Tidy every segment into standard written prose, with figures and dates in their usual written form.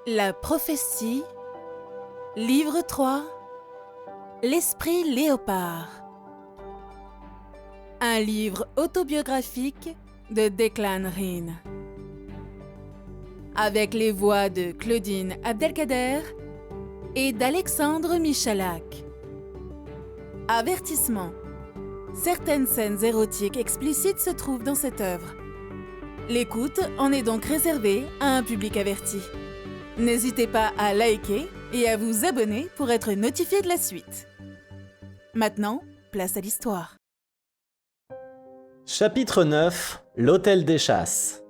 La prophétie, livre 3, l'esprit léopard. Un livre autobiographique de Declan Rigne. Avec les voix de Claudine Abdelkader et d'Alexandre Michalak. Avertissement. Certaines scènes érotiques explicites se trouvent dans cette œuvre. L'écoute en est donc réservée à un public averti. N'hésitez pas à liker et à vous abonner pour être notifié de la suite. Maintenant, place à l'histoire. Chapitre 9. L'hôtel des chasses.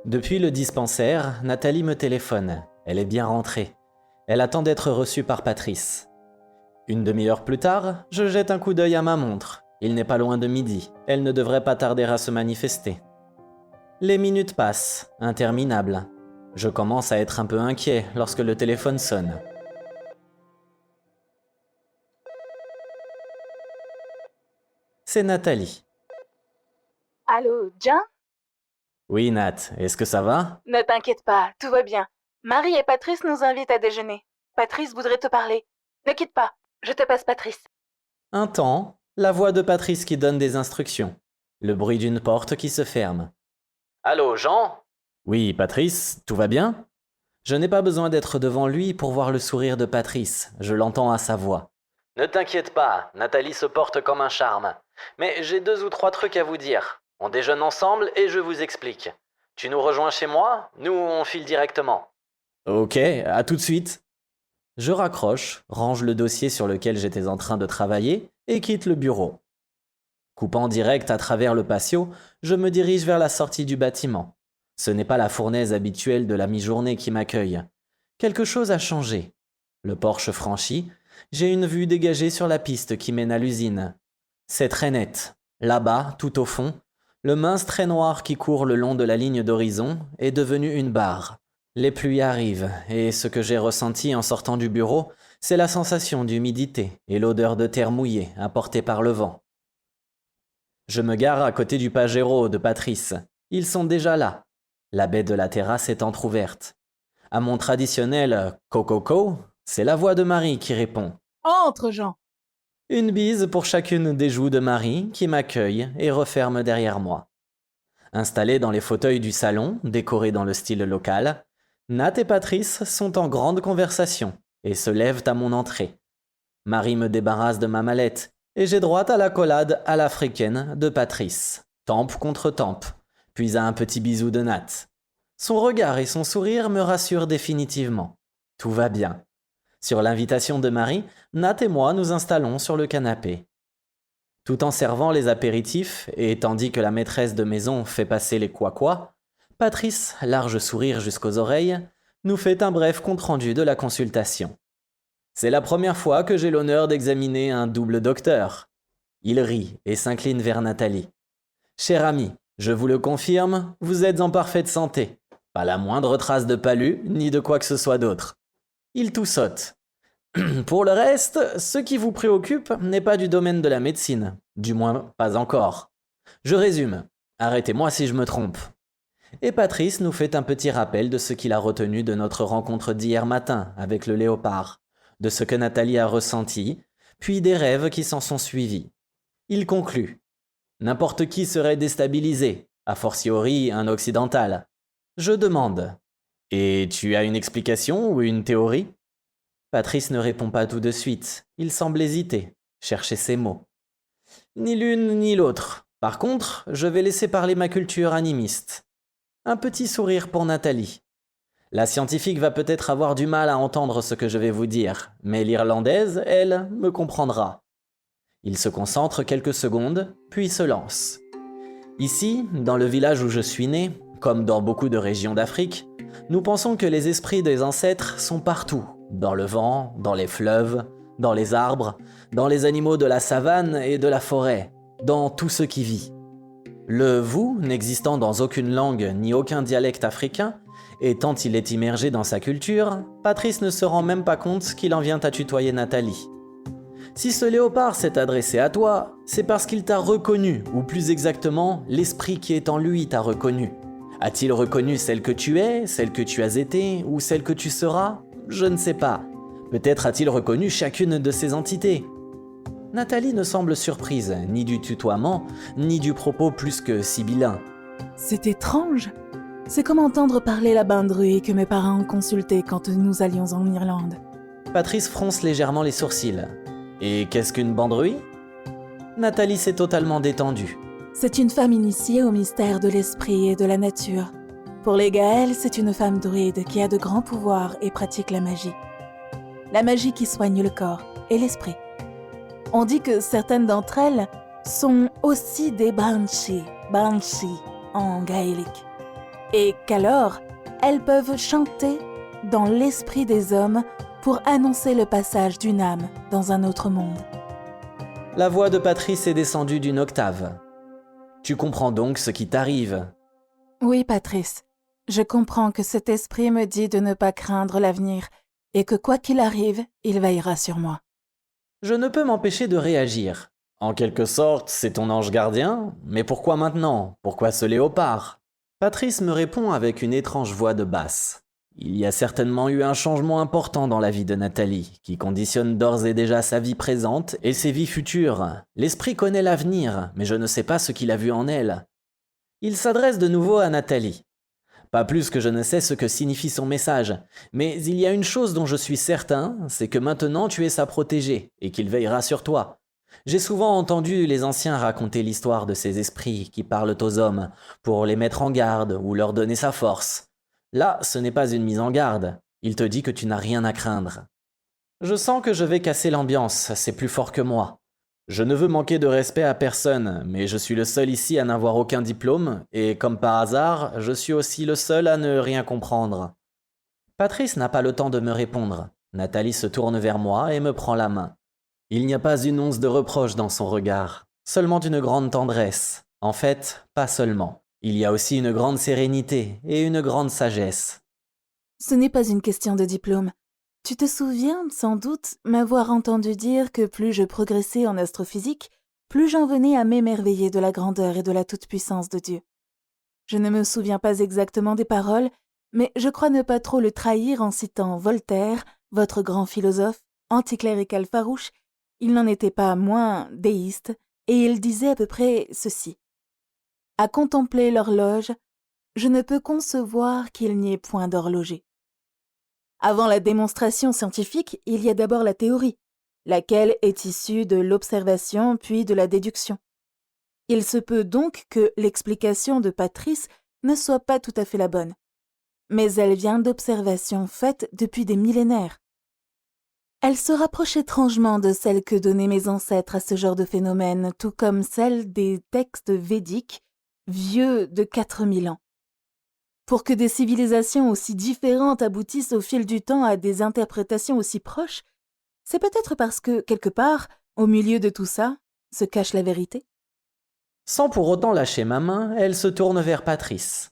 Depuis le dispensaire, Nathalie me téléphone. Elle est bien rentrée. Elle attend d'être reçue par Patrice. Une demi-heure plus tard, je jette un coup d'œil à ma montre. Il n'est pas loin de midi. Elle ne devrait pas tarder à se manifester. Les minutes passent, interminables. Je commence à être un peu inquiet lorsque le téléphone sonne. C'est Nathalie. Allô, Jean? Oui, Nat, est-ce que ça va? Ne t'inquiète pas, tout va bien. Marie et Patrice nous invitent à déjeuner. Patrice voudrait te parler. Ne quitte pas, je te passe Patrice. Un temps, la voix de Patrice qui donne des instructions. Le bruit d'une porte qui se ferme. Allô, Jean? Oui, Patrice, tout va bien? Je n'ai pas besoin d'être devant lui pour voir le sourire de Patrice, je l'entends à sa voix. Ne t'inquiète pas, Nathalie se porte comme un charme. Mais j'ai 2 ou 3 trucs à vous dire. On déjeune ensemble et je vous explique. Tu nous rejoins chez moi? Nous, on file directement. Ok, à tout de suite. Je raccroche, range le dossier sur lequel j'étais en train de travailler et quitte le bureau. Coupant direct à travers le patio, je me dirige vers la sortie du bâtiment. Ce n'est pas la fournaise habituelle de la mi-journée qui m'accueille. Quelque chose a changé. Le porche franchi, j'ai une vue dégagée sur la piste qui mène à l'usine. C'est très net. Là-bas, tout au fond, le mince trait noir qui court le long de la ligne d'horizon est devenu une barre. Les pluies arrivent, et ce que j'ai ressenti en sortant du bureau, c'est la sensation d'humidité et l'odeur de terre mouillée apportée par le vent. Je me gare à côté du Pajero de Patrice. Ils sont déjà là. La baie de la terrasse est entr'ouverte. À mon traditionnel « co-co-co », c'est la voix de Marie qui répond. Entre, Jean. Une bise pour chacune des joues de Marie qui m'accueille et referme derrière moi. Installés dans les fauteuils du salon, décorés dans le style local, Nat et Patrice sont en grande conversation et se lèvent à mon entrée. Marie me débarrasse de ma mallette et j'ai droit à l'accolade à l'africaine de Patrice, tempe contre tempe, puis à un petit bisou de Nat. Son regard et son sourire me rassurent définitivement. Tout va bien. Sur l'invitation de Marie, Nat et moi nous installons sur le canapé. Tout en servant les apéritifs et tandis que la maîtresse de maison fait passer les quoi-quoi, Patrice, large sourire jusqu'aux oreilles, nous fait un bref compte-rendu de la consultation. C'est la première fois que j'ai l'honneur d'examiner un double docteur. Il rit et s'incline vers Nathalie. Cher ami, je vous le confirme, vous êtes en parfaite santé. Pas la moindre trace de palu, ni de quoi que ce soit d'autre. Il toussote. Pour le reste, ce qui vous préoccupe n'est pas du domaine de la médecine. Du moins, pas encore. Je résume. Arrêtez-moi si je me trompe. Et Patrice nous fait un petit rappel de ce qu'il a retenu de notre rencontre d'hier matin avec le léopard, de ce que Nathalie a ressenti, puis des rêves qui s'en sont suivis. Il conclut. N'importe qui serait déstabilisé, a fortiori un occidental. Je demande. Et tu as une explication ou une théorie? Patrice ne répond pas tout de suite. Il semble hésiter, chercher ses mots. Ni l'une ni l'autre. Par contre, je vais laisser parler ma culture animiste. Un petit sourire pour Nathalie. La scientifique va peut-être avoir du mal à entendre ce que je vais vous dire, mais l'Irlandaise, elle, me comprendra. Il se concentre quelques secondes, puis se lance. Ici, dans le village où je suis né, comme dans beaucoup de régions d'Afrique, nous pensons que les esprits des ancêtres sont partout, dans le vent, dans les fleuves, dans les arbres, dans les animaux de la savane et de la forêt, dans tout ce qui vit. Le « vous » n'existant dans aucune langue ni aucun dialecte africain, et tant il est immergé dans sa culture, Patrice ne se rend même pas compte qu'il en vient à tutoyer Nathalie. Si ce léopard s'est adressé à toi, c'est parce qu'il t'a reconnu, ou plus exactement, l'esprit qui est en lui t'a reconnu. A-t-il reconnu celle que tu es, celle que tu as été, ou celle que tu seras? Je ne sais pas. Peut-être a-t-il reconnu chacune de ces entités. Nathalie ne semble surprise, ni du tutoiement, ni du propos plus que sibyllin. C'est étrange. C'est comme entendre parler la bindruie que mes parents ont consultée quand nous allions en Irlande. Patrice fronce légèrement les sourcils. Et qu'est-ce qu'une bandruie? Nathalie s'est totalement détendue. C'est une femme initiée au mystère de l'esprit et de la nature. Pour les Gaëls, c'est une femme druide qui a de grands pouvoirs et pratique la magie. La magie qui soigne le corps et l'esprit. On dit que certaines d'entre elles sont aussi des banshee en gaélique. Et qu'alors, elles peuvent chanter dans l'esprit des hommes pour annoncer le passage d'une âme dans un autre monde. La voix de Patrice est descendue d'une octave. Tu comprends donc ce qui t'arrive. Oui, Patrice, je comprends que cet esprit me dit de ne pas craindre l'avenir et que quoi qu'il arrive, il veillera sur moi. Je ne peux m'empêcher de réagir. En quelque sorte, c'est ton ange gardien, mais pourquoi maintenant? Pourquoi ce léopard? Patrice me répond avec une étrange voix de basse. Il y a certainement eu un changement important dans la vie de Nathalie, qui conditionne d'ores et déjà sa vie présente et ses vies futures. L'esprit connaît l'avenir, mais je ne sais pas ce qu'il a vu en elle. Il s'adresse de nouveau à Nathalie. Pas plus que je ne sais ce que signifie son message, mais il y a une chose dont je suis certain, c'est que maintenant tu es sa protégée, et qu'il veillera sur toi. J'ai souvent entendu les anciens raconter l'histoire de ces esprits qui parlent aux hommes, pour les mettre en garde ou leur donner sa force. Là, ce n'est pas une mise en garde, il te dit que tu n'as rien à craindre. Je sens que je vais casser l'ambiance, c'est plus fort que moi. Je ne veux manquer de respect à personne, mais je suis le seul ici à n'avoir aucun diplôme, et comme par hasard, je suis aussi le seul à ne rien comprendre. Patrice n'a pas le temps de me répondre. Nathalie se tourne vers moi et me prend la main. Il n'y a pas une once de reproche dans son regard, seulement une grande tendresse. En fait, pas seulement. Il y a aussi une grande sérénité et une grande sagesse. Ce n'est pas une question de diplôme. Tu te souviens, sans doute, m'avoir entendu dire que plus je progressais en astrophysique, plus j'en venais à m'émerveiller de la grandeur et de la toute-puissance de Dieu. Je ne me souviens pas exactement des paroles, mais je crois ne pas trop le trahir en citant Voltaire, votre grand philosophe, anticlérical farouche. Il n'en était pas moins déiste, et il disait à peu près ceci. À contempler l'horloge, je ne peux concevoir qu'il n'y ait point d'horloger. Avant la démonstration scientifique, il y a d'abord la théorie, laquelle est issue de l'observation puis de la déduction. Il se peut donc que l'explication de Patrice ne soit pas tout à fait la bonne, mais elle vient d'observations faites depuis des millénaires. Elle se rapproche étrangement de celle que donnaient mes ancêtres à ce genre de phénomène, tout comme celle des textes védiques, vieux de 4000 ans. Pour que des civilisations aussi différentes aboutissent au fil du temps à des interprétations aussi proches, c'est peut-être parce que, quelque part, au milieu de tout ça, se cache la vérité. Sans pour autant lâcher ma main, elle se tourne vers Patrice.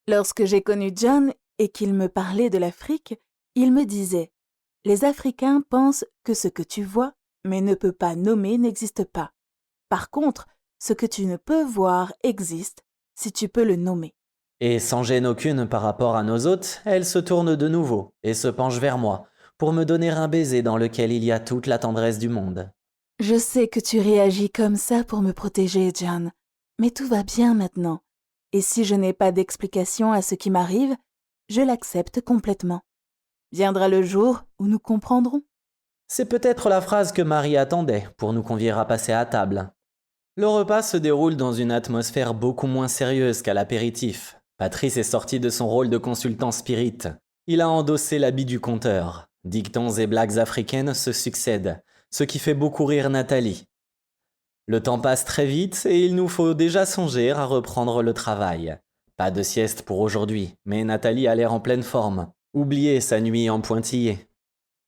Lorsque j'ai connu John et qu'il me parlait de l'Afrique, il me disait « Les Africains pensent que ce que tu vois, mais ne peux pas nommer, n'existe pas. Par contre, ce que tu ne peux voir existe si tu peux le nommer. » Et sans gêne aucune par rapport à nos hôtes, elle se tourne de nouveau et se penche vers moi pour me donner un baiser dans lequel il y a toute la tendresse du monde. Je sais que tu réagis comme ça pour me protéger, John, mais tout va bien maintenant. Et si je n'ai pas d'explication à ce qui m'arrive, je l'accepte complètement. Viendra le jour où nous comprendrons. C'est peut-être la phrase que Marie attendait pour nous convier à passer à table. Le repas se déroule dans une atmosphère beaucoup moins sérieuse qu'à l'apéritif. Patrice est sorti de son rôle de consultant spirit. Il a endossé l'habit du conteur. Dictons et blagues africaines se succèdent, ce qui fait beaucoup rire Nathalie. Le temps passe très vite et il nous faut déjà songer à reprendre le travail. Pas de sieste pour aujourd'hui, mais Nathalie a l'air en pleine forme. Oubliez sa nuit en pointillé.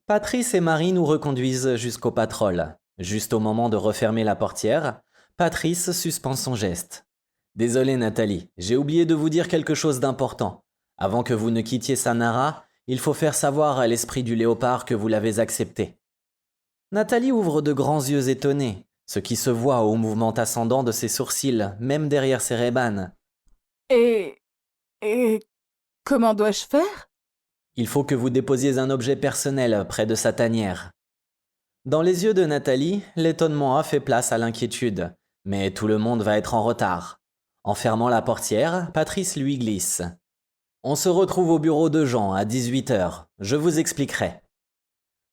Patrice et Marie nous reconduisent jusqu'au patrol. Juste au moment de refermer la portière, Patrice suspend son geste. Désolé Nathalie, j'ai oublié de vous dire quelque chose d'important. Avant que vous ne quittiez Sanara, il faut faire savoir à l'esprit du léopard que vous l'avez accepté. Nathalie ouvre de grands yeux étonnés, ce qui se voit au mouvement ascendant de ses sourcils, même derrière ses rébanes. Et Et comment dois-je faire? Il faut que vous déposiez un objet personnel près de sa tanière. Dans les yeux de Nathalie, l'étonnement a fait place à l'inquiétude, mais tout le monde va être en retard. En fermant la portière, Patrice lui glisse. On se retrouve au bureau de Jean à 18h, je vous expliquerai.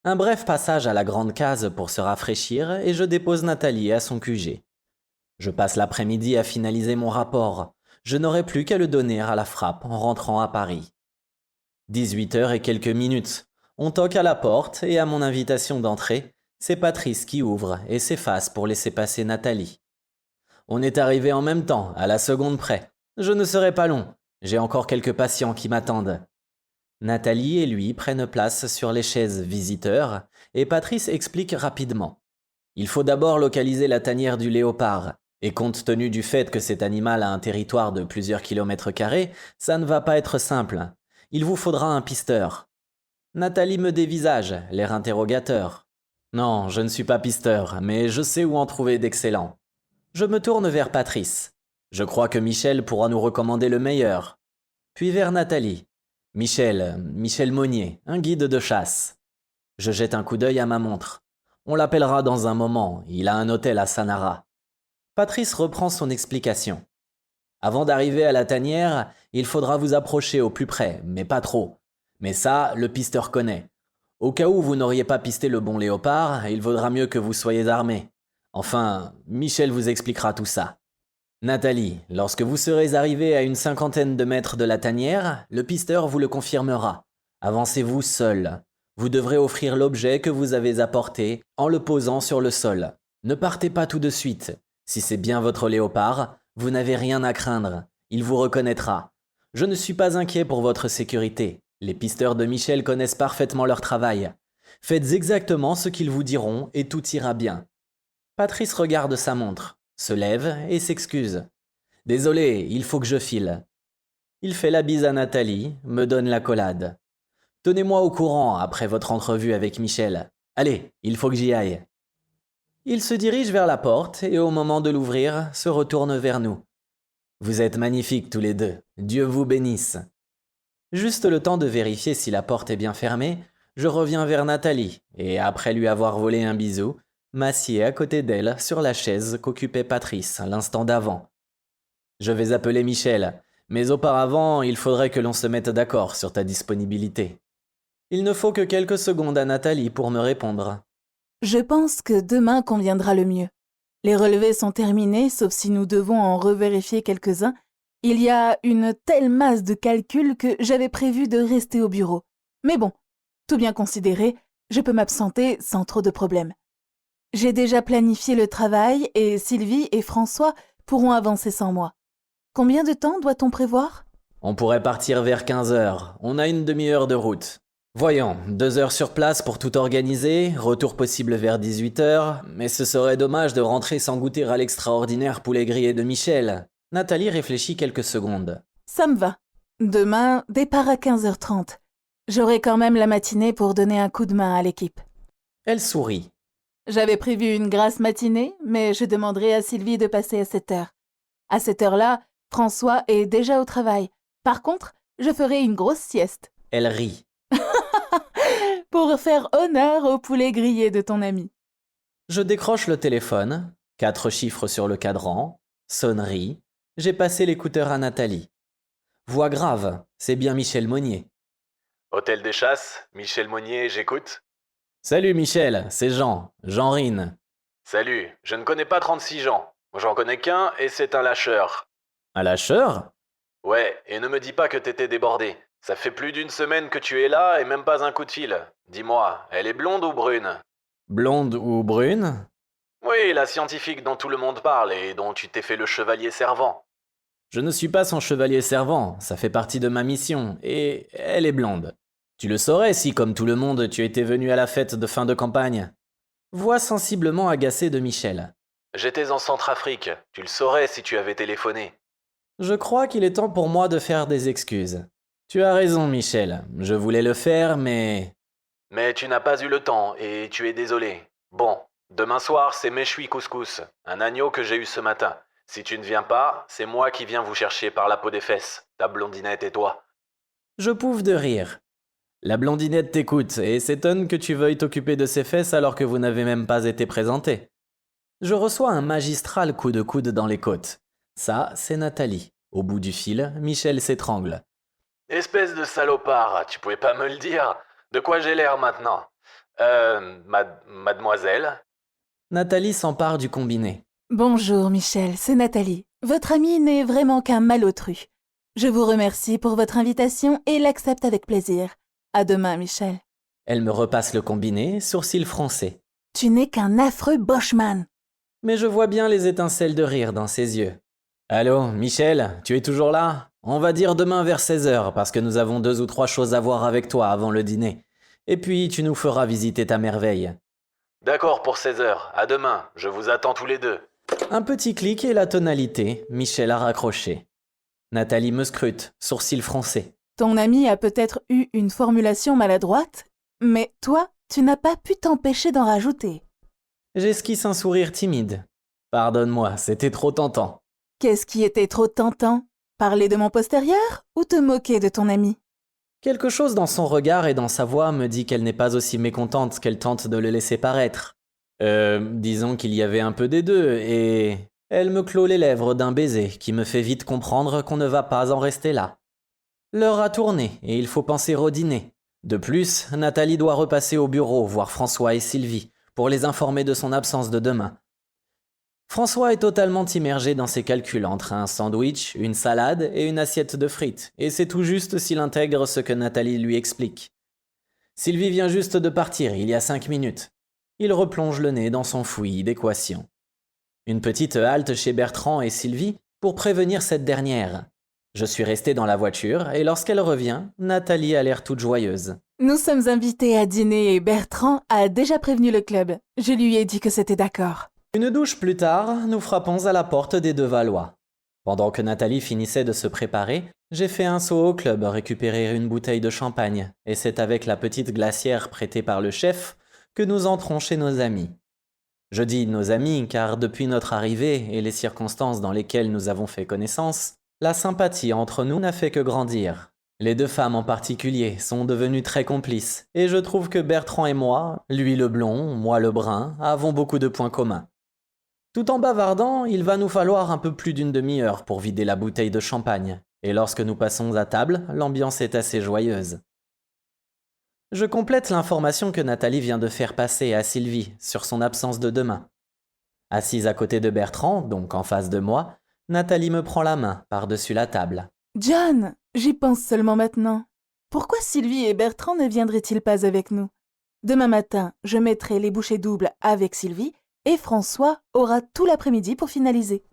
Un bref passage à la grande case pour se rafraîchir et je dépose Nathalie à son QG. Je passe l'après-midi à finaliser mon rapport. Je n'aurai plus qu'à le donner à la frappe en rentrant à Paris. 18h et quelques minutes. On toque à la porte et à mon invitation d'entrée, c'est Patrice qui ouvre et s'efface pour laisser passer Nathalie. On est arrivé en même temps, à la seconde près. Je ne serai pas long. J'ai encore quelques patients qui m'attendent. Nathalie et lui prennent place sur les chaises visiteurs et Patrice explique rapidement. Il faut d'abord localiser la tanière du léopard. Et compte tenu du fait que cet animal a un territoire de plusieurs kilomètres carrés, ça ne va pas être simple. Il vous faudra un pisteur. Nathalie me dévisage, l'air interrogateur. Non, je ne suis pas pisteur, mais je sais où en trouver d'excellents. Je me tourne vers Patrice. Je crois que Michel pourra nous recommander le meilleur. Puis vers Nathalie. Michel Monnier, un guide de chasse. Je jette un coup d'œil à ma montre. On l'appellera dans un moment, il a un hôtel à Sanara. Patrice reprend son explication. Avant d'arriver à la tanière, il faudra vous approcher au plus près, mais pas trop. Mais ça, le pisteur connaît. Au cas où vous n'auriez pas pisté le bon léopard, il vaudra mieux que vous soyez armé. Enfin, Michel vous expliquera tout ça. Nathalie, lorsque vous serez arrivé à une 50aine de mètres de la tanière, le pisteur vous le confirmera. Avancez-vous seul. Vous devrez offrir l'objet que vous avez apporté en le posant sur le sol. Ne partez pas tout de suite. Si c'est bien votre léopard, vous n'avez rien à craindre. Il vous reconnaîtra. Je ne suis pas inquiet pour votre sécurité. Les pisteurs de Michel connaissent parfaitement leur travail. Faites exactement ce qu'ils vous diront et tout ira bien. Patrice regarde sa montre, se lève et s'excuse. Désolé, il faut que je file. Il fait la bise à Nathalie, me donne l'accolade. Tenez-moi au courant après votre entrevue avec Michel. Allez, il faut que j'y aille. Il se dirige vers la porte et au moment de l'ouvrir, se retourne vers nous. Vous êtes magnifiques tous les deux, Dieu vous bénisse. Juste le temps de vérifier si la porte est bien fermée, je reviens vers Nathalie et après lui avoir volé un bisou, m'assieds à côté d'elle sur la chaise qu'occupait Patrice l'instant d'avant. Je vais appeler Michel, mais auparavant, il faudrait que l'on se mette d'accord sur ta disponibilité. Il ne faut que quelques secondes à Nathalie pour me répondre. Je pense que demain conviendra le mieux. Les relevés sont terminés, sauf si nous devons en revérifier quelques-uns. Il y a une telle masse de calculs que j'avais prévu de rester au bureau. Mais bon, tout bien considéré, je peux m'absenter sans trop de problèmes. J'ai déjà planifié le travail et Sylvie et François pourront avancer sans moi. Combien de temps doit-on prévoir ? On pourrait partir vers 15h, on a une demi-heure de route. Voyons, 2 heures sur place pour tout organiser, retour possible vers 18h, mais ce serait dommage de rentrer sans goûter à l'extraordinaire poulet grillé de Michel. Nathalie réfléchit quelques secondes. Ça me va. Demain, départ à 15h30. J'aurai quand même la matinée pour donner un coup de main à l'équipe. Elle sourit. J'avais prévu une grasse matinée, mais je demanderai à Sylvie de passer à 7h. À cette heure-là, François est déjà au travail. Par contre, je ferai une grosse sieste. Elle rit. Pour faire honneur au poulet grillé de ton ami. Je décroche le téléphone, 4 chiffres sur le cadran, sonnerie, j'ai passé l'écouteur à Nathalie. Voix grave, c'est bien Michel Monnier. Hôtel des Chasses, Michel Monnier, j'écoute. Salut Michel, c'est Jean Rine. Salut, je ne connais pas 36 Jean. J'en connais qu'un et c'est un lâcheur. Un lâcheur ? Ouais, et ne me dis pas que t'étais débordé. Ça fait plus d'une semaine que tu es là et même pas un coup de fil. Dis-moi, elle est blonde ou brune ? Blonde ou brune ? Oui, la scientifique dont tout le monde parle et dont tu t'es fait le chevalier servant. Je ne suis pas son chevalier servant, ça fait partie de ma mission, et elle est blonde. Tu le saurais si, comme tout le monde, tu étais venu à la fête de fin de campagne. Voix sensiblement agacée de Michel. J'étais en Centrafrique, tu le saurais si tu avais téléphoné. Je crois qu'il est temps pour moi de faire des excuses. Tu as raison, Michel. Je voulais le faire, mais... Mais tu n'as pas eu le temps et tu es désolé. Bon, demain soir, c'est méchoui couscous, un agneau que j'ai eu ce matin. Si tu ne viens pas, c'est moi qui viens vous chercher par la peau des fesses, ta blondinette et toi. Je pouffe de rire. La blondinette t'écoute et s'étonne que tu veuilles t'occuper de ses fesses alors que vous n'avez même pas été présenté. Je reçois un magistral coup de coude dans les côtes. Ça, c'est Nathalie. Au bout du fil, Michel s'étrangle. Espèce de salopard, tu pouvais pas me le dire? De quoi j'ai l'air maintenant? Mademoiselle? Nathalie s'empare du combiné. Bonjour Michel, c'est Nathalie. Votre amie n'est vraiment qu'un malotru. Je vous remercie pour votre invitation et l'accepte avec plaisir. À demain, Michel. Elle me repasse le combiné, sourcils froncés. Tu n'es qu'un affreux bochman. Mais je vois bien les étincelles de rire dans ses yeux. Allô, Michel, tu es toujours là? On va dire demain vers 16h parce que nous avons 2 ou 3 choses à voir avec toi avant le dîner. Et puis tu nous feras visiter ta merveille. D'accord pour 16h, à demain, je vous attends tous les deux. Un petit clic et la tonalité, Michel a raccroché. Nathalie me scrute, sourcils froncés. Ton ami a peut-être eu une formulation maladroite, mais toi, tu n'as pas pu t'empêcher d'en rajouter. J'esquisse un sourire timide. Pardonne-moi, c'était trop tentant. Qu'est-ce qui était trop tentant? Parler de mon postérieur ou te moquer de ton ami? Quelque chose dans son regard et dans sa voix me dit qu'elle n'est pas aussi mécontente qu'elle tente de le laisser paraître. Disons qu'il y avait un peu des deux, et... Elle me clôt les lèvres d'un baiser qui me fait vite comprendre qu'on ne va pas en rester là. L'heure a tourné et il faut penser au dîner. De plus, Nathalie doit repasser au bureau voir François et Sylvie pour les informer de son absence de demain. François est totalement immergé dans ses calculs entre un sandwich, une salade et une assiette de frites, et c'est tout juste s'il intègre ce que Nathalie lui explique. Sylvie vient juste de partir il y a 5 minutes. Il replonge le nez dans son fouillis d'équations. Une petite halte chez Bertrand et Sylvie pour prévenir cette dernière. Je suis resté dans la voiture et lorsqu'elle revient, Nathalie a l'air toute joyeuse. Nous sommes invités à dîner et Bertrand a déjà prévenu le club. Je lui ai dit que c'était d'accord. Une douche plus tard, nous frappons à la porte des deux Valois. Pendant que Nathalie finissait de se préparer, j'ai fait un saut au club récupérer une bouteille de champagne et c'est avec la petite glacière prêtée par le chef que nous entrons chez nos amis. Je dis nos amis car depuis notre arrivée et les circonstances dans lesquelles nous avons fait connaissance, la sympathie entre nous n'a fait que grandir. Les 2 femmes en particulier sont devenues très complices et je trouve que Bertrand et moi, lui le blond, moi le brun, avons beaucoup de points communs. Tout en bavardant, il va nous falloir un peu plus d'une demi-heure pour vider la bouteille de champagne et lorsque nous passons à table, l'ambiance est assez joyeuse. Je complète l'information que Nathalie vient de faire passer à Sylvie sur son absence de demain. Assise à côté de Bertrand, donc en face de moi, Nathalie me prend la main par-dessus la table. John, j'y pense seulement maintenant. Pourquoi Sylvie et Bertrand ne viendraient-ils pas avec nous? Demain matin, je mettrai les bouchées doubles avec Sylvie et François aura tout l'après-midi pour finaliser.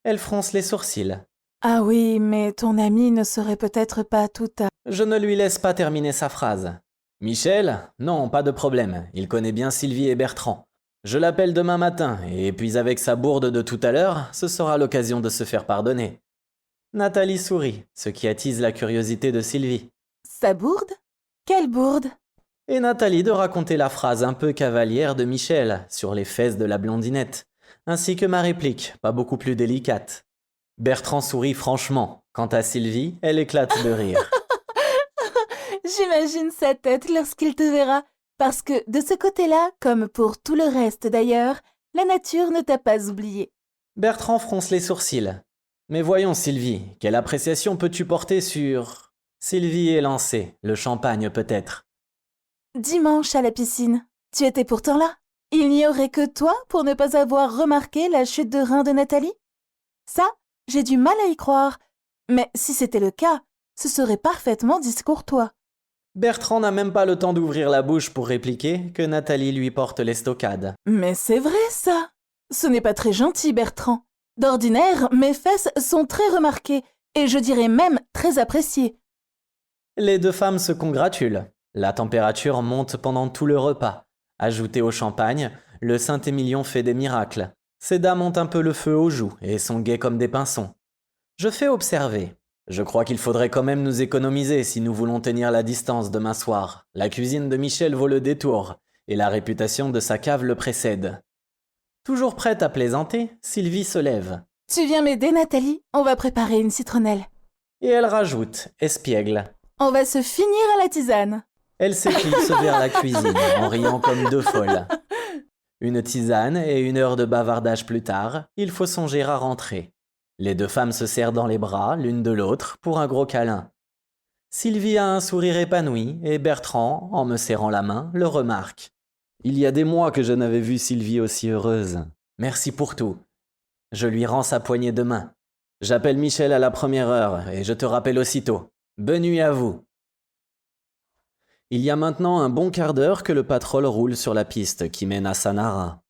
Elle fronce les sourcils. Ah oui, mais ton ami ne serait peut-être pas tout à... Je ne lui laisse pas terminer sa phrase. Michel? Non, pas de problème, il connaît bien Sylvie et Bertrand. Je l'appelle demain matin, et puis avec sa bourde de tout à l'heure, ce sera l'occasion de se faire pardonner. Nathalie sourit, ce qui attise la curiosité de Sylvie. Sa bourde? Quelle bourde? Et Nathalie de raconter la phrase un peu cavalière de Michel sur les fesses de la blondinette, ainsi que ma réplique, pas beaucoup plus délicate. Bertrand sourit franchement, quant à Sylvie, elle éclate de rire. J'imagine sa tête lorsqu'il te verra, parce que de ce côté-là, comme pour tout le reste d'ailleurs, la nature ne t'a pas oublié. Bertrand fronce les sourcils. Mais voyons Sylvie, quelle appréciation peux-tu porter sur... Sylvie est lancée, le champagne peut-être. Dimanche à la piscine, tu étais pourtant là. Il n'y aurait que toi pour ne pas avoir remarqué la chute de rein de Nathalie? Ça, j'ai du mal à y croire, mais si c'était le cas, ce serait parfaitement discourtois. Bertrand n'a même pas le temps d'ouvrir la bouche pour répliquer que Nathalie lui porte l'estocade. Mais c'est vrai ça. Ce n'est pas très gentil, Bertrand. D'ordinaire, mes fesses sont très remarquées, et je dirais même très appréciées. Les 2 femmes se congratulent. La température monte pendant tout le repas. Ajouté au champagne, le Saint-Émilion fait des miracles. Ces dames ont un peu le feu aux joues et sont gaies comme des pinsons. Je fais observer. Je crois qu'il faudrait quand même nous économiser si nous voulons tenir la distance demain soir. La cuisine de Michel vaut le détour, et la réputation de sa cave le précède. Toujours prête à plaisanter, Sylvie se lève. Tu viens m'aider, Nathalie? On va préparer une citronnelle. Et elle rajoute, espiègle. On va se finir à la tisane. Elle s'éclipse vers la cuisine en riant comme deux folles. Une tisane et 1 heure de bavardage plus tard, il faut songer à rentrer. Les 2 femmes se serrent dans les bras l'une de l'autre pour un gros câlin. Sylvie a un sourire épanoui et Bertrand, en me serrant la main, le remarque. Il y a des mois que je n'avais vu Sylvie aussi heureuse. Merci pour tout. Je lui rends sa poignée de main. J'appelle Michel à la première heure et je te rappelle aussitôt. Bonne nuit à vous. Il y a maintenant un bon quart d'heure que le patrol roule sur la piste qui mène à Sanara.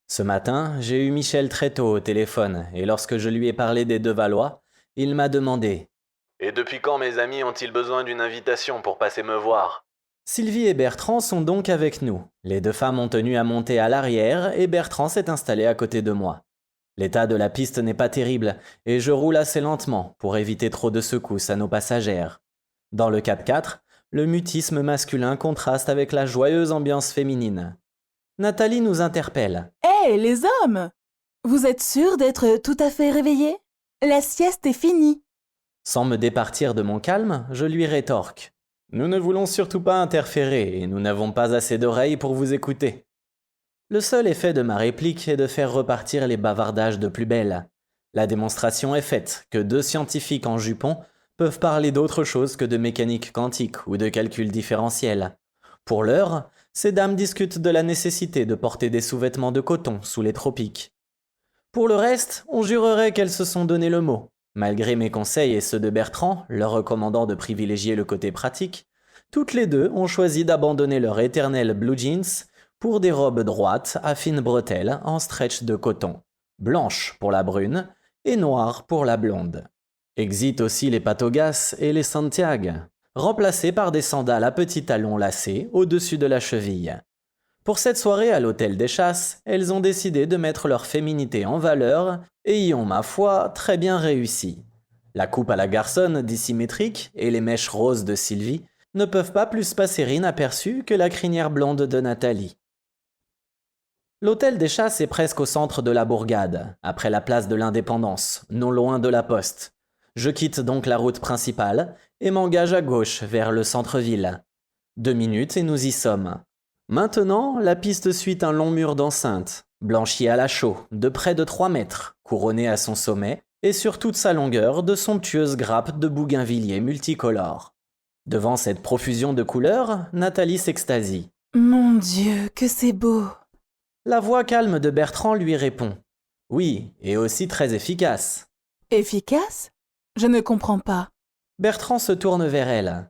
Ce matin, j'ai eu Michel très tôt au téléphone et lorsque je lui ai parlé des 2 Valois, il m'a demandé « Et depuis quand mes amis ont-ils besoin d'une invitation pour passer me voir ?» Sylvie et Bertrand sont donc avec nous. Les 2 femmes ont tenu à monter à l'arrière et Bertrand s'est installé à côté de moi. L'état de la piste n'est pas terrible et je roule assez lentement pour éviter trop de secousses à nos passagères. Dans le 4x4, le mutisme masculin contraste avec la joyeuse ambiance féminine. Nathalie nous interpelle. Hé, les hommes! Vous êtes sûrs d'être tout à fait réveillés? La sieste est finie. Sans me départir de mon calme, je lui rétorque. Nous ne voulons surtout pas interférer et nous n'avons pas assez d'oreilles pour vous écouter. Le seul effet de ma réplique est de faire repartir les bavardages de plus belle. La démonstration est faite que 2 scientifiques en jupon peuvent parler d'autre chose que de mécanique quantique ou de calcul différentiel. Pour l'heure, ces dames discutent de la nécessité de porter des sous-vêtements de coton sous les tropiques. Pour le reste, on jurerait qu'elles se sont donné le mot. Malgré mes conseils et ceux de Bertrand, leur recommandant de privilégier le côté pratique, toutes les 2 ont choisi d'abandonner leur éternel blue jeans pour des robes droites à fines bretelles en stretch de coton, blanches pour la brune et noires pour la blonde. Exit aussi les patogas et les Santiago, remplacés par des sandales à petits talons lacés au-dessus de la cheville. Pour cette soirée à l'hôtel des Chasses, elles ont décidé de mettre leur féminité en valeur et y ont, ma foi, très bien réussi. La coupe à la garçonne dissymétrique et les mèches roses de Sylvie ne peuvent pas plus passer inaperçues que la crinière blonde de Nathalie. L'hôtel des Chasses est presque au centre de la bourgade, après la place de l'Indépendance, non loin de la Poste. Je quitte donc la route principale et m'engage à gauche vers le centre-ville. 2 minutes et nous y sommes. Maintenant, la piste suit un long mur d'enceinte, blanchi à la chaux, de près de 3 mètres, couronné à son sommet et sur toute sa longueur de somptueuses grappes de bougainvilliers multicolores. Devant cette profusion de couleurs, Nathalie s'extasie. Mon Dieu, que c'est beau! La voix calme de Bertrand lui répond. Oui, et aussi très efficace. Efficace? Je ne comprends pas. Bertrand se tourne vers elle.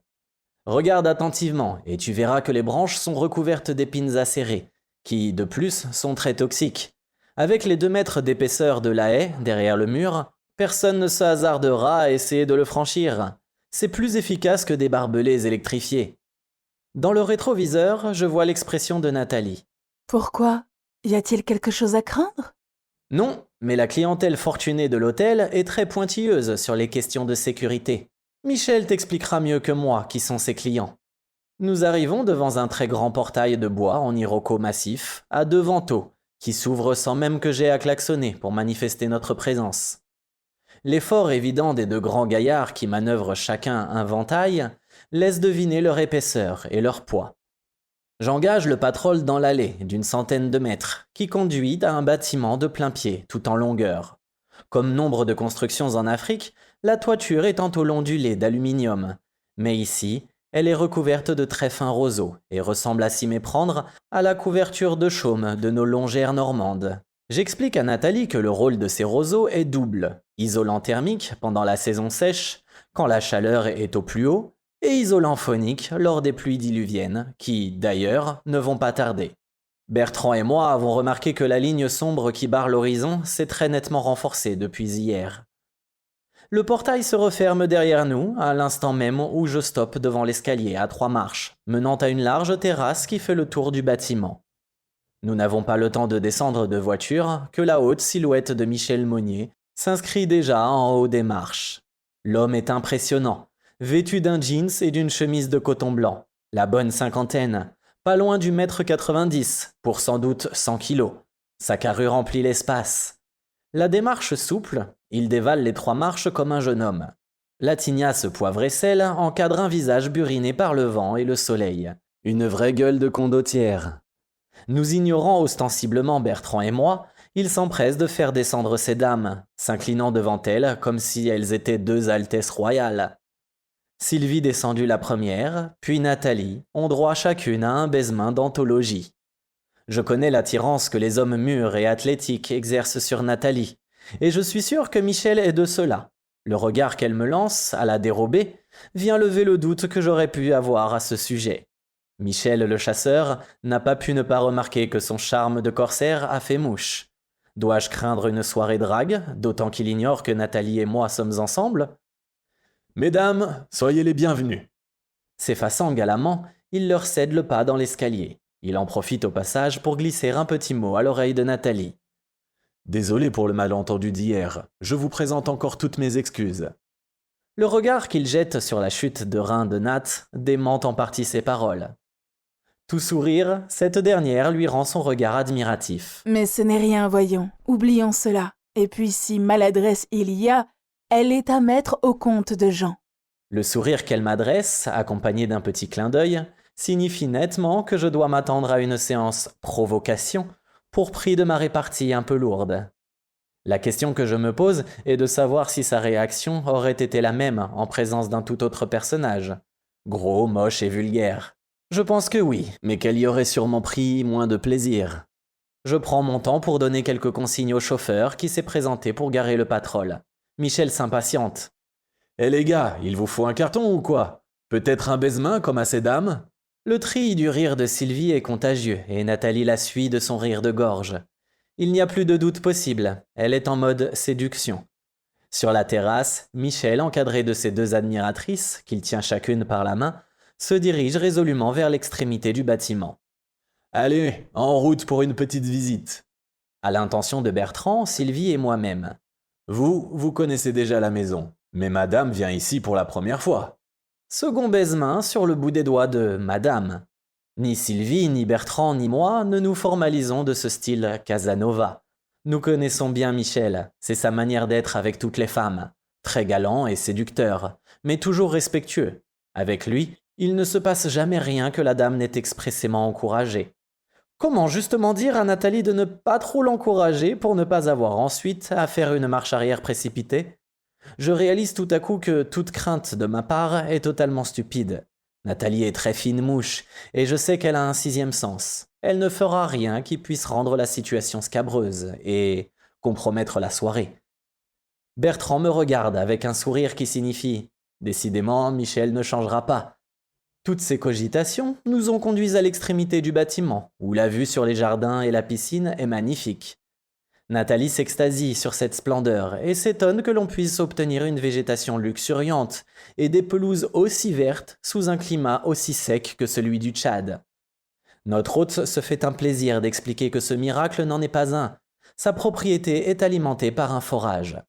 Regarde attentivement et tu verras que les branches sont recouvertes d'épines acérées, qui, de plus, sont très toxiques. Avec les 2 mètres d'épaisseur de la haie derrière le mur, personne ne se hasardera à essayer de le franchir. C'est plus efficace que des barbelés électrifiés. Dans le rétroviseur, je vois l'expression de Nathalie. Pourquoi? Y a-t-il quelque chose à craindre? Non, mais la clientèle fortunée de l'hôtel est très pointilleuse sur les questions de sécurité. Michel t'expliquera mieux que moi qui sont ses clients. Nous arrivons devant un très grand portail de bois en iroko massif, à 2 vantaux, qui s'ouvrent sans même que j'aie à klaxonner pour manifester notre présence. L'effort évident des 2 grands gaillards qui manœuvrent chacun un ventail laisse deviner leur épaisseur et leur poids. J'engage le patrol dans l'allée d'une centaine de mètres, qui conduit à un bâtiment de plein pied, tout en longueur. Comme nombre de constructions en Afrique, la toiture étant au long du lait d'aluminium. Mais ici, elle est recouverte de très fins roseaux et ressemble à s'y méprendre à la couverture de chaume de nos longères normandes. J'explique à Nathalie que le rôle de ces roseaux est double, isolant thermique pendant la saison sèche, quand la chaleur est au plus haut, et isolant phonique lors des pluies diluviennes, qui, d'ailleurs, ne vont pas tarder. Bertrand et moi avons remarqué que la ligne sombre qui barre l'horizon s'est très nettement renforcée depuis hier. Le portail se referme derrière nous, à l'instant même où je stoppe devant l'escalier à 3 marches, menant à une large terrasse qui fait le tour du bâtiment. Nous n'avons pas le temps de descendre de voiture que la haute silhouette de Michel Monnier s'inscrit déjà en haut des marches. L'homme est impressionnant, vêtu d'un jeans et d'une chemise de coton blanc, la bonne cinquantaine, pas loin du 1,90 m pour sans doute 100 kilos. Sa carrure remplit l'espace. La démarche souple, il dévale les 3 marches comme un jeune homme. La tignasse poivre et sel encadre un visage buriné par le vent et le soleil. Une vraie gueule de condottière. Nous ignorant ostensiblement Bertrand et moi, il s'empresse de faire descendre ces dames, s'inclinant devant elles comme si elles étaient 2 altesses royales. Sylvie descendue la première, puis Nathalie, ont droit chacune à un baisement d'anthologie. Je connais l'attirance que les hommes mûrs et athlétiques exercent sur Nathalie, et je suis sûr que Michel est de ceux-là. Le regard qu'elle me lance, à la dérobée, vient lever le doute que j'aurais pu avoir à ce sujet. Michel le chasseur n'a pas pu ne pas remarquer que son charme de corsaire a fait mouche. Dois-je craindre une soirée drague, d'autant qu'il ignore que Nathalie et moi sommes ensemble ? Mesdames, soyez les bienvenues. S'effaçant galamment, il leur cède le pas dans l'escalier. Il en profite au passage pour glisser un petit mot à l'oreille de Nathalie. Désolé pour le malentendu d'hier, je vous présente encore toutes mes excuses. Le regard qu'il jette sur la chute de rein de Nat démente en partie ses paroles. Tout sourire, cette dernière lui rend son regard admiratif. Mais ce n'est rien, voyons. Oublions cela. Et puis si maladresse il y a, elle est à mettre au compte de Jean. Le sourire qu'elle m'adresse, accompagné d'un petit clin d'œil, signifie nettement que je dois m'attendre à une séance provocation pour prix de ma répartie un peu lourde. La question que je me pose est de savoir si sa réaction aurait été la même en présence d'un tout autre personnage. Gros, moche et vulgaire. Je pense que oui, mais qu'elle y aurait sûrement pris moins de plaisir. Je prends mon temps pour donner quelques consignes au chauffeur qui s'est présenté pour garer le patrol. Michel s'impatiente. Eh les gars, il vous faut un carton ou quoi? Peut-être un baise-main comme à ces dames? Le tri du rire de Sylvie est contagieux et Nathalie la suit de son rire de gorge. Il n'y a plus de doute possible, elle est en mode séduction. Sur la terrasse, Michel, encadré de ses 2 admiratrices, qu'il tient chacune par la main, se dirige résolument vers l'extrémité du bâtiment. Allez, en route pour une petite visite. À l'intention de Bertrand, Sylvie et moi-même. Vous connaissez déjà la maison, mais madame vient ici pour la première fois. Second baise-main sur le bout des doigts de madame. Ni Sylvie, ni Bertrand, ni moi ne nous formalisons de ce style Casanova. Nous connaissons bien Michel, c'est sa manière d'être avec toutes les femmes. Très galant et séducteur, mais toujours respectueux. Avec lui, il ne se passe jamais rien que la dame n'ait expressément encouragé. Comment justement dire à Nathalie de ne pas trop l'encourager pour ne pas avoir ensuite à faire une marche arrière précipitée ? Je réalise tout à coup que toute crainte de ma part est totalement stupide. Nathalie est très fine mouche, et je sais qu'elle a un 6e sens. Elle ne fera rien qui puisse rendre la situation scabreuse et compromettre la soirée. Bertrand me regarde avec un sourire qui signifie « Décidément, Michel ne changera pas ». Toutes ces cogitations nous ont conduits à l'extrémité du bâtiment, où la vue sur les jardins et la piscine est magnifique. Nathalie s'extasie sur cette splendeur et s'étonne que l'on puisse obtenir une végétation luxuriante et des pelouses aussi vertes sous un climat aussi sec que celui du Tchad. Notre hôte se fait un plaisir d'expliquer que ce miracle n'en est pas un. Sa propriété est alimentée par un forage.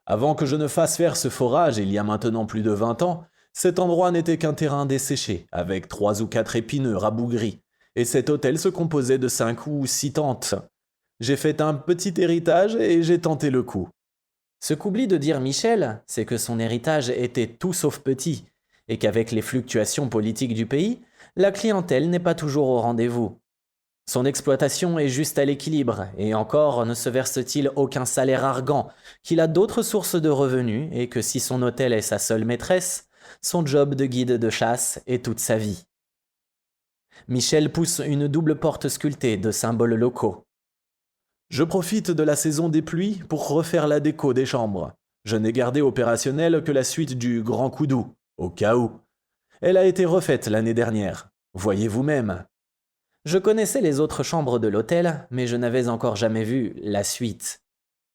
Avant que je ne fasse faire ce forage, il y a maintenant plus de 20 ans, cet endroit n'était qu'un terrain desséché, avec 3 ou 4 épineux rabougris, et cet hôtel se composait de 5 ou 6 tentes. J'ai fait un petit héritage et j'ai tenté le coup. Ce qu'oublie de dire Michel, c'est que son héritage était tout sauf petit, et qu'avec les fluctuations politiques du pays, la clientèle n'est pas toujours au rendez-vous. Son exploitation est juste à l'équilibre, et encore ne se verse-t-il aucun salaire argant, qu'il a d'autres sources de revenus, et que si son hôtel est sa seule maîtresse, son job de guide de chasse est toute sa vie. Michel pousse une double porte sculptée de symboles locaux. Je profite de la saison des pluies pour refaire la déco des chambres. Je n'ai gardé opérationnelle que la suite du Grand Coudou, au cas où. Elle a été refaite l'année dernière. Voyez vous-même. Je connaissais les autres chambres de l'hôtel, mais je n'avais encore jamais vu la suite.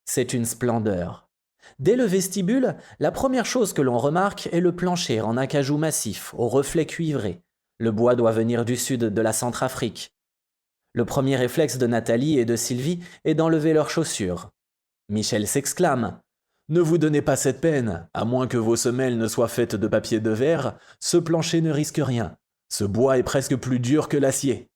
C'est une splendeur. Dès le vestibule, la première chose que l'on remarque est le plancher en acajou massif, aux reflets cuivrés. Le bois doit venir du sud de la Centrafrique. Le premier réflexe de Nathalie et de Sylvie est d'enlever leurs chaussures. Michel s'exclame. « Ne vous donnez pas cette peine, à moins que vos semelles ne soient faites de papier de verre, ce plancher ne risque rien. Ce bois est presque plus dur que l'acier. »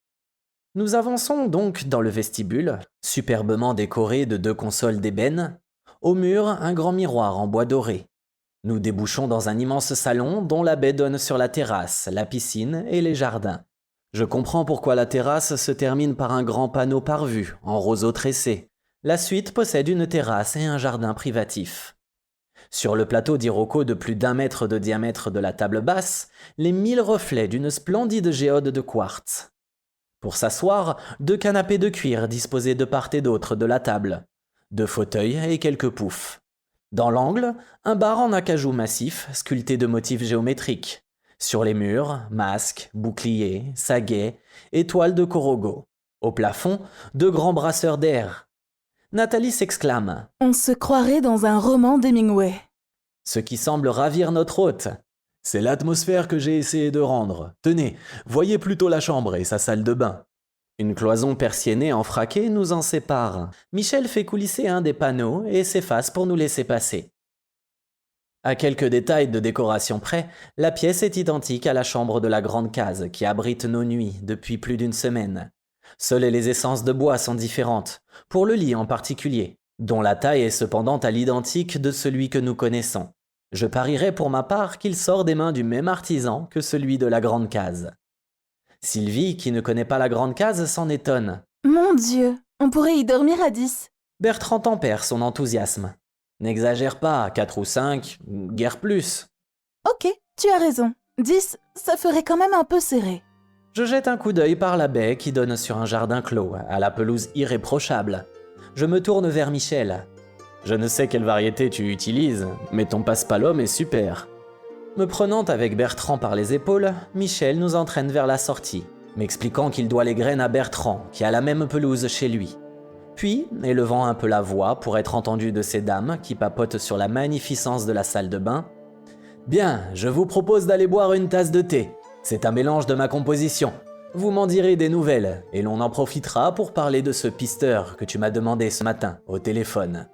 Nous avançons donc dans le vestibule, superbement décoré de 2 consoles d'ébène. Au mur, un grand miroir en bois doré. Nous débouchons dans un immense salon dont la baie donne sur la terrasse, la piscine et les jardins. Je comprends pourquoi la terrasse se termine par un grand panneau par-vue, en roseau tressé. La suite possède une terrasse et un jardin privatif. Sur le plateau d'Iroko de plus d'1 mètre de diamètre de la table basse, les 1000 reflets d'une splendide géode de quartz. Pour s'asseoir, 2 canapés de cuir disposés de part et d'autre de la table, 2 fauteuils et quelques poufs. Dans l'angle, un bar en acajou massif sculpté de motifs géométriques. Sur les murs, masques, boucliers, saguets, étoiles de Korogo. Au plafond, 2 grands brasseurs d'air. Nathalie s'exclame. On se croirait dans un roman d'Hemingway. Ce qui semble ravir notre hôte. C'est l'atmosphère que j'ai essayé de rendre. Tenez, voyez plutôt la chambre et sa salle de bain. Une cloison persiennée en fraqué nous en sépare. Michel fait coulisser un des panneaux et s'efface pour nous laisser passer. À quelques détails de décoration près, la pièce est identique à la chambre de la grande case qui abrite nos nuits depuis plus d'1 semaine. Seules les essences de bois sont différentes, pour le lit en particulier, dont la taille est cependant à l'identique de celui que nous connaissons. Je parierais pour ma part qu'il sort des mains du même artisan que celui de la grande case. Sylvie, qui ne connaît pas la grande case, s'en étonne. Mon Dieu, on pourrait y dormir à 10. Bertrand tempère son enthousiasme. N'exagère pas, 4 ou 5, guère plus. Ok, tu as raison. 10, ça ferait quand même un peu serré. Je jette un coup d'œil par la baie qui donne sur un jardin clos, à la pelouse irréprochable. Je me tourne vers Michel. Je ne sais quelle variété tu utilises, mais ton passe-palom est super. Me prenant avec Bertrand par les épaules, Michel nous entraîne vers la sortie, m'expliquant qu'il doit les graines à Bertrand, qui a la même pelouse chez lui. Puis, élevant un peu la voix pour être entendu de ces dames qui papotent sur la magnificence de la salle de bain. « Bien, je vous propose d'aller boire une tasse de thé. C'est un mélange de ma composition. Vous m'en direz des nouvelles, et l'on en profitera pour parler de ce pisteur que tu m'as demandé ce matin au téléphone. »